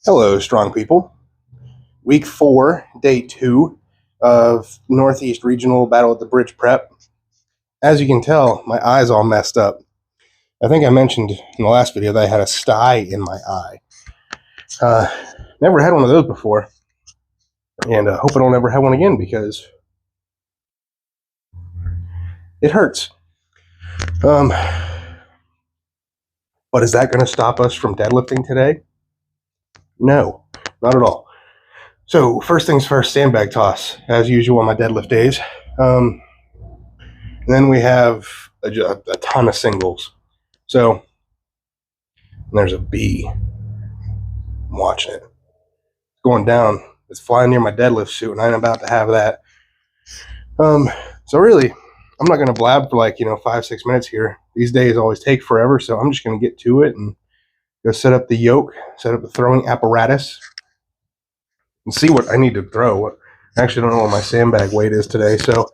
Hello, strong people. Week 4, day 2 of Northeast Regional Battle at the Bridge Prep. As you can tell, my eye's all messed up. I think I mentioned in the last video that I had a sty in my eye. Never had one of those before, and hope I don't ever have one again because it hurts. But is that going to stop us from deadlifting today? No, not at all. So first things first, sandbag toss, as usual on my deadlift days. And then we have a ton of singles. So there's a bee. I'm watching it. It's going down. It's flying near my deadlift suit, and I'm about to have that. So really, I'm not going to blab for 5-6 minutes here. These days always take forever, so I'm just going to get to it and go set up the yoke, set up the throwing apparatus, and see what I need to throw. I actually don't know what my sandbag weight is today, so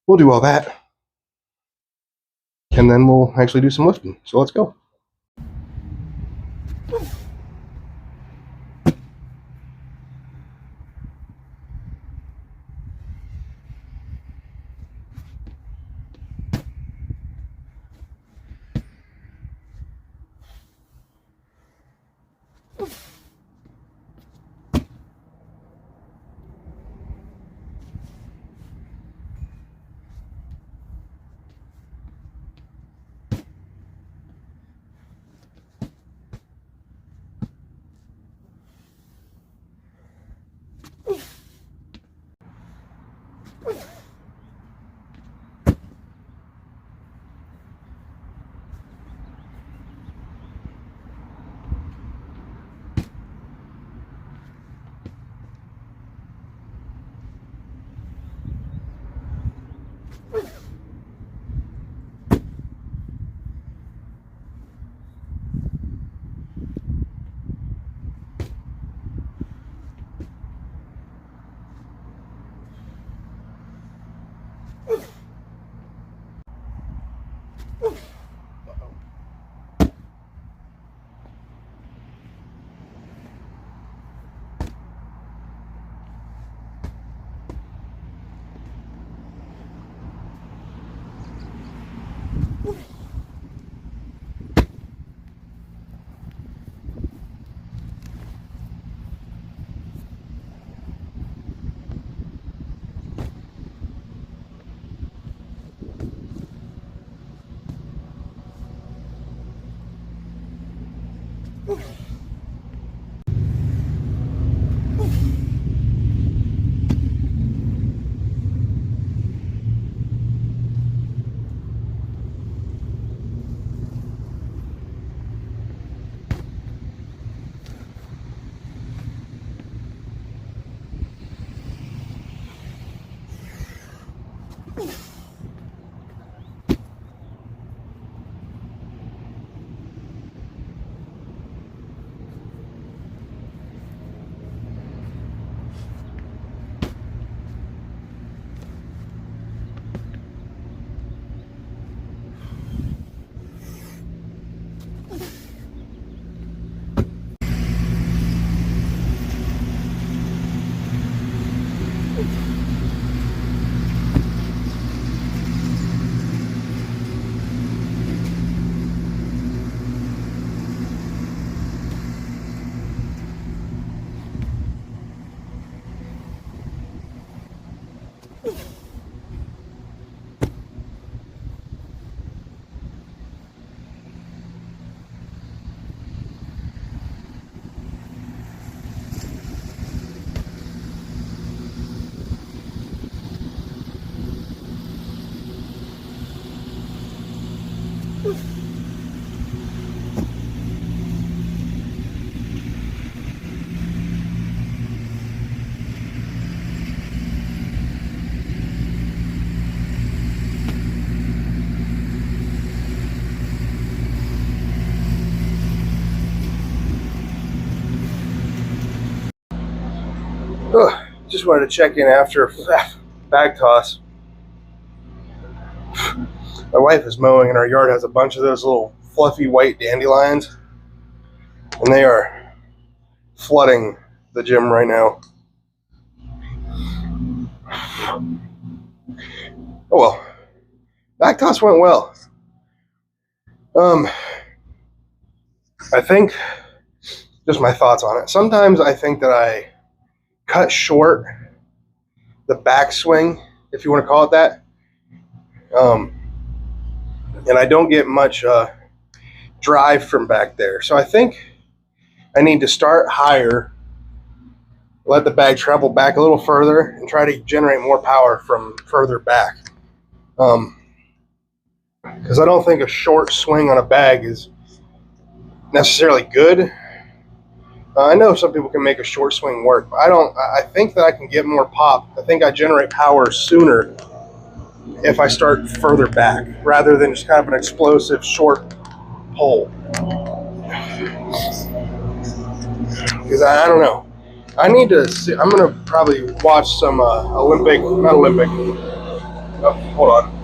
we'll do all that. And then we'll actually do some lifting. So let's go. Just wanted to check in after bag toss. My wife is mowing and our yard has a bunch of those little fluffy white dandelions, and they are flooding the gym right now. Oh well. Back toss went well. I think, just my thoughts on it. Sometimes I think that I cut short the backswing, if you want to call it that. And I don't get much drive from back there. So I think I need to start higher, let the bag travel back a little further, and try to generate more power from further back. Because I don't think a short swing on a bag is necessarily good. I know some people can make a short swing work, but I don't. I think that I can get more pop. I think I generate power sooner if I start further back rather than just kind of an explosive short pull. Because I don't know. I need to see. I'm going to probably watch some not Olympic. Oh, hold on.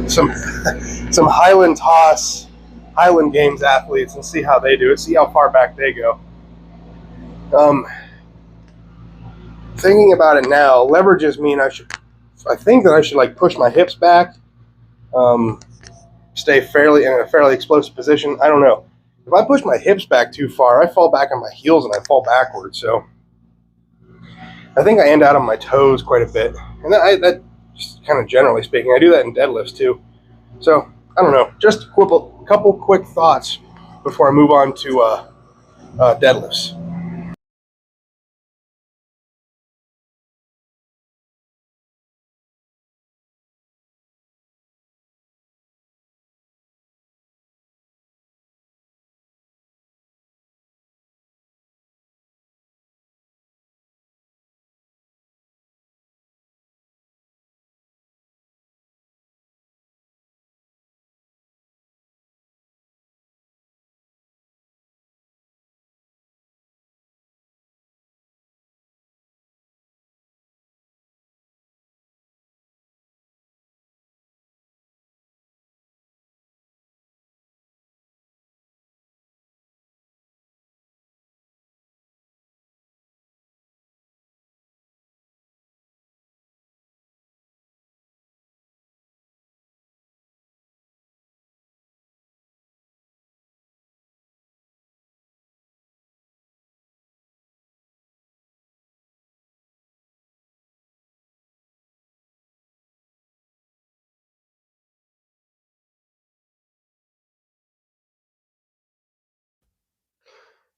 Some Highland Games athletes and see how they do it. See how far back they go. Thinking about it now, leverages mean I think that I should like push my hips back, stay in a fairly explosive position. I don't know. If I push my hips back too far, I fall back on my heels and I fall backwards. So I think I end out on my toes quite a bit, and that just kind of generally speaking, I do that in deadlifts too. So I don't know. Just a couple quick thoughts before I move on to deadlifts.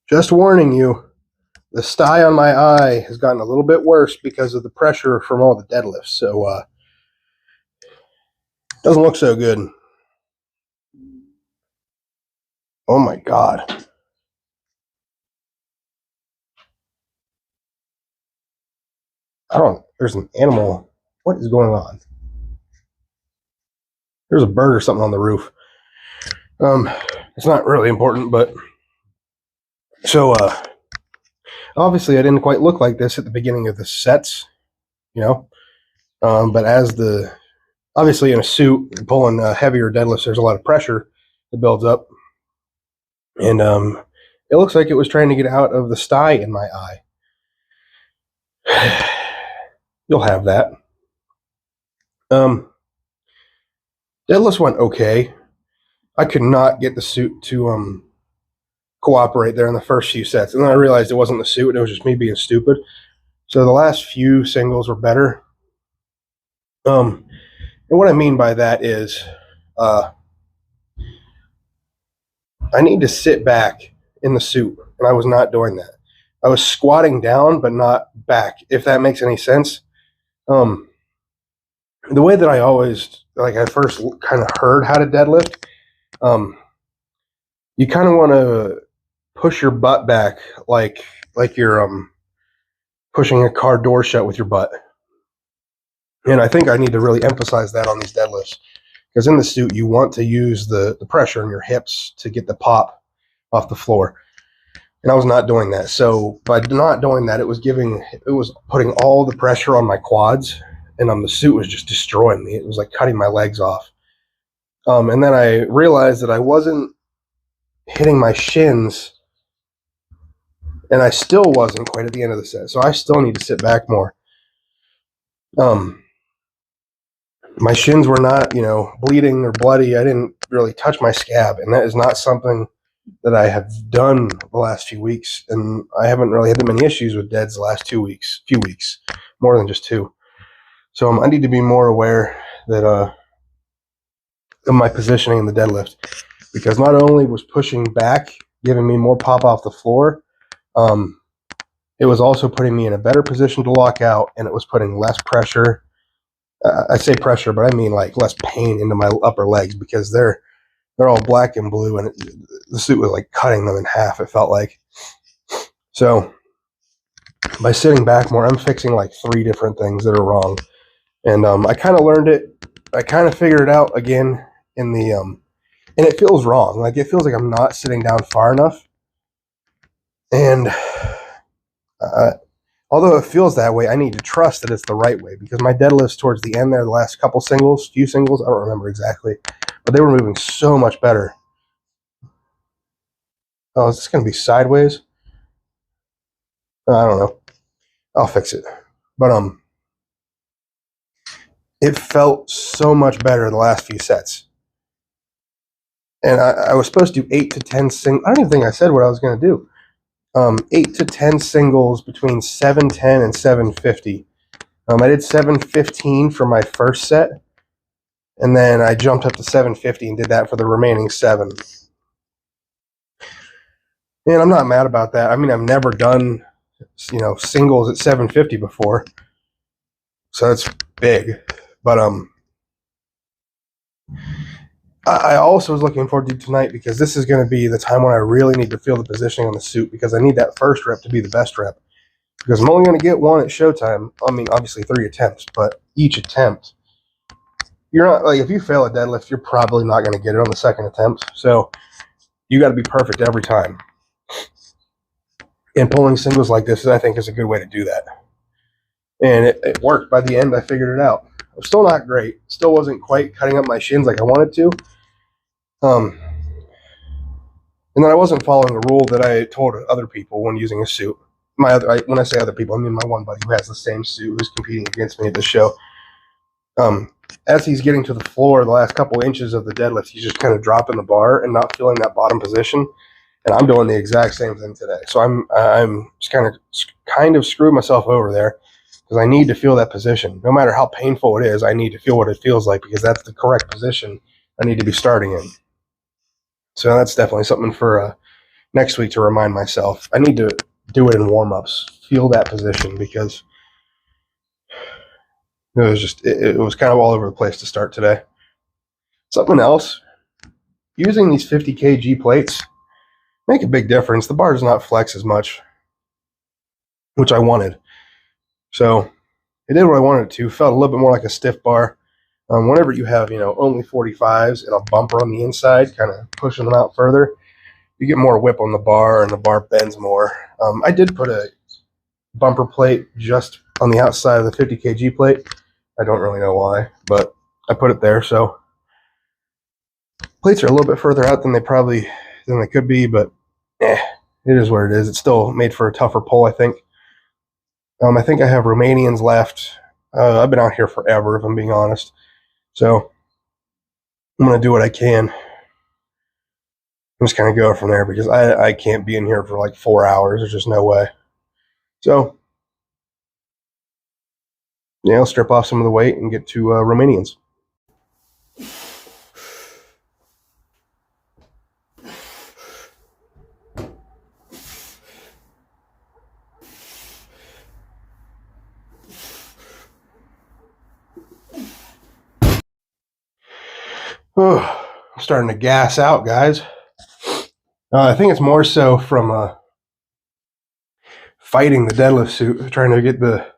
Just warning you, the sty on my eye has gotten a little bit worse because of the pressure from all the deadlifts. So doesn't look so good. Oh my God. There's an animal. What is going on? There's a bird or something on the roof. It's not really important, but so obviously I didn't quite look like this at the beginning of the sets, you know. But obviously in a suit pulling heavier deadlifts, there's a lot of pressure that builds up, and it looks like it was trying to get out of the sty in my eye. You'll have that. Deadlifts went okay. I could not get the suit to cooperate there in the first few sets, and then I realized it wasn't the suit; it was just me being stupid. So the last few singles were better. And what I mean by that is, I need to sit back in the suit, and I was not doing that. I was squatting down, but not back, if that makes any sense. The way that I first kind of heard how to deadlift, you kind of want to push your butt back like you're pushing a car door shut with your butt. And I think I need to really emphasize that on these deadlifts, because in the suit you want to use the pressure in your hips to get the pop off the floor. And I was not doing that. So by not doing that, it was putting all the pressure on my quads, and the suit was just destroying me. It was like cutting my legs off. And then I realized that I wasn't hitting my shins, and I still wasn't quite at the end of the set. So I still need to sit back more. My shins were not, bleeding or bloody. I didn't really touch my scab, and that is not something that I have done the last few weeks. And I haven't really had that many issues with deads the last few weeks, more than just 2. So I need to be more aware that of my positioning in the deadlift, because not only was pushing back giving me more pop off the floor, it was also putting me in a better position to lock out, and it was putting less pressure. I say pressure, but I mean like less pain into my upper legs, because they're all black and blue, and the suit was like cutting them in half, it felt like. So by sitting back more, I'm fixing like 3 different things that are wrong. And I kind of learned it. I kind of figured it out again in the and it feels wrong. Like, it feels like I'm not sitting down far enough. And although it feels that way, I need to trust that it's the right way, because my deadlifts towards the end there, the last few singles, I don't remember exactly, but they were moving so much better. Oh, is this going to be sideways? I don't know. I'll fix it. But it felt so much better the last few sets. And I was supposed to do 8 to 10 singles. I don't even think I said what I was going to do. 8 to 10 singles between 710 and 750. I did 715 for my first set, and then I jumped up to 750 and did that for the remaining 7. And I'm not mad about that. I mean, I've never done, singles at 750 before, so that's big. But I also was looking forward to tonight, because this is going to be the time when I really need to feel the positioning on the suit, because I need that first rep to be the best rep. Because I'm only going to get 1 at showtime. I mean, obviously 3 attempts, but each attempt, you're not, like, if you fail a deadlift, you're probably not going to get it on the second attempt. So you got to be perfect every time. And pulling singles like this, I think, is a good way to do that. And it worked. By the end, I figured it out. I'm still not great. Still wasn't quite cutting up my shins like I wanted to. And then I wasn't following a rule that I told other people when using a suit. When I say other people, I mean my one buddy who has the same suit, who's competing against me at this show. As he's getting to the floor, the last couple inches of the deadlift, he's just kind of dropping the bar and not feeling that bottom position. And I'm doing the exact same thing today. So I'm just kind of screwing myself over there, because I need to feel that position. No matter how painful it is, I need to feel what it feels like, because that's the correct position I need to be starting in. So that's definitely something for next week to remind myself. I need to do it in warm-ups, feel that position, because it was kind of all over the place to start today. Something else, using these 50 kg plates make a big difference. The bar does not flex as much, which I wanted. So it did what I wanted it to. Felt a little bit more like a stiff bar. Whenever you have, only 45s and a bumper on the inside, kind of pushing them out further, you get more whip on the bar, and the bar bends more. I did put a bumper plate just on the outside of the 50 kg plate. I don't really know why, but I put it there. So plates are a little bit further out than they could be, but it is what it is. It's still made for a tougher pull, I think. I think I have Romanians left. I've been out here forever, if I'm being honest. So I'm going to do what I can. I'm just kind of go from there, because I can't be in here for like 4 hours. There's just no way. So yeah, I'll strip off some of the weight and get to Romanians. Oh, I'm starting to gas out, guys. I think it's more so from fighting the deadlift suit, trying to get the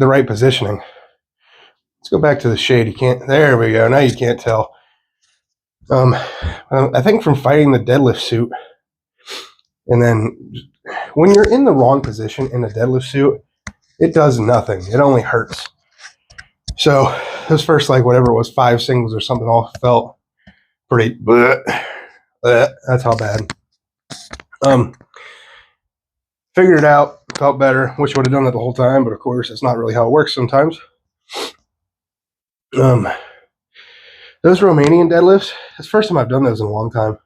right positioning. Let's go back to the shade. There we go. Now you can't tell. I think from fighting the deadlift suit, and then when you're in the wrong position in the deadlift suit, it does nothing. It only hurts. So those first, like, whatever it was, 5 singles or something, all felt pretty, that's how bad. Figured it out, felt better. Wish I would have done that the whole time, but of course, it's not really how it works sometimes. Those Romanian deadlifts, it's the first time I've done those in a long time.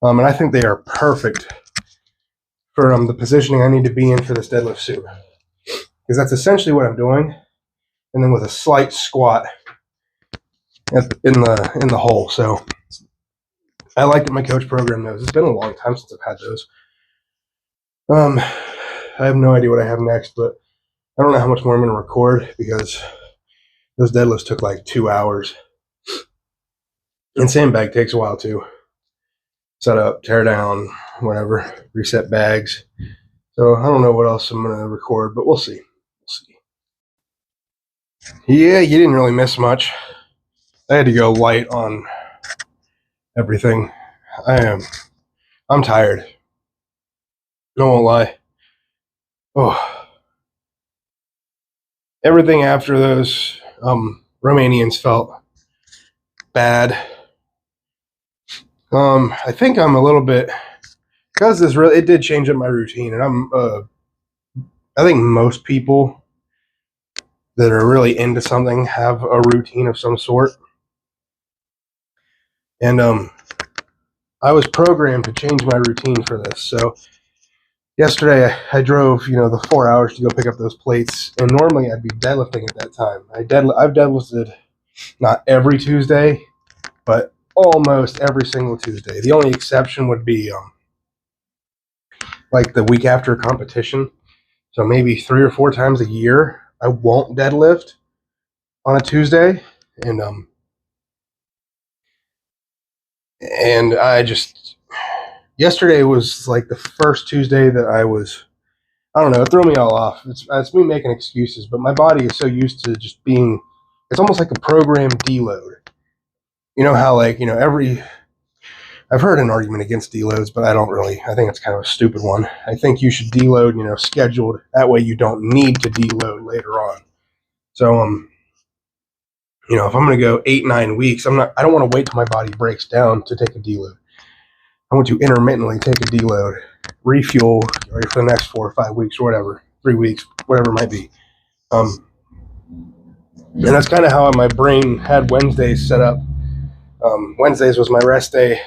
And I think they are perfect for the positioning I need to be in for this deadlift suit. Because that's essentially what I'm doing. And then with a slight squat in the hole. So I like that my coach programmed those. It's been a long time since I've had those. I have no idea what I have next, but I don't know how much more I'm going to record because those deadlifts took like 2 hours. And sandbag takes a while too. Set up, tear down, whatever, reset bags. So I don't know what else I'm going to record, but we'll see. Yeah, you didn't really miss much. I had to go light on everything. I'm tired. No won't lie. Oh, everything after those Romanians felt bad. I think I'm a little bit, because it did change up my routine, and I think most people that are really into something have a routine of some sort. And I was programmed to change my routine for this. So yesterday I drove, the 4 hours to go pick up those plates, and normally I'd be deadlifting at that time. I've deadlifted not every Tuesday, but almost every single Tuesday. The only exception would be like the week after a competition. So maybe 3 or 4 times a year I won't deadlift on a Tuesday, and yesterday was like the first Tuesday that I don't know, it threw me all off. It's me making excuses, but my body is so used to just being, it's almost like a programmed deload. You know how, like, I've heard an argument against deloads, but I think it's kind of a stupid one. I think you should deload, scheduled. That way you don't need to deload later on. So, if I'm going to go 8-9 weeks, I don't want to wait till my body breaks down to take a deload. I want to intermittently take a deload, refuel for the next 4 or 5 weeks or whatever, 3 weeks, whatever it might be. And that's kind of how my brain had Wednesdays set up. Wednesdays was my rest day.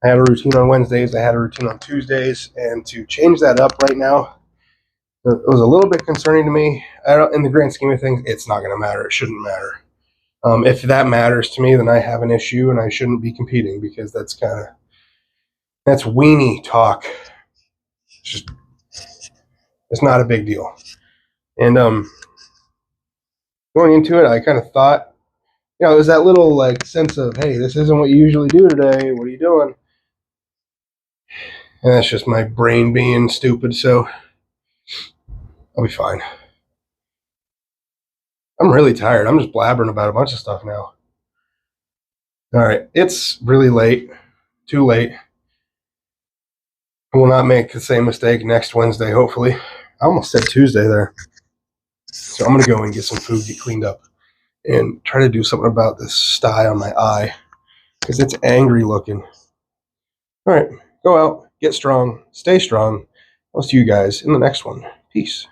I had a routine on Wednesdays. I had a routine on Tuesdays. And to change that up right now, it was a little bit concerning to me. In the grand scheme of things, it's not going to matter. It shouldn't matter. If that matters to me, then I have an issue and I shouldn't be competing, because that's weenie talk. It's not a big deal. And going into it, I kind of thought, it was that little like sense of, hey, this isn't what you usually do today. What are you doing? And that's just my brain being stupid, so I'll be fine. I'm really tired. I'm just blabbering about a bunch of stuff now. All right, it's really late. Too late. I will not make the same mistake next Wednesday, hopefully. I almost said Tuesday there. So I'm going to go and get some food, get cleaned up, and try to do something about this sty on my eye, because it's angry looking. All right, go out, get strong, stay strong. I'll see you guys in the next one. Peace.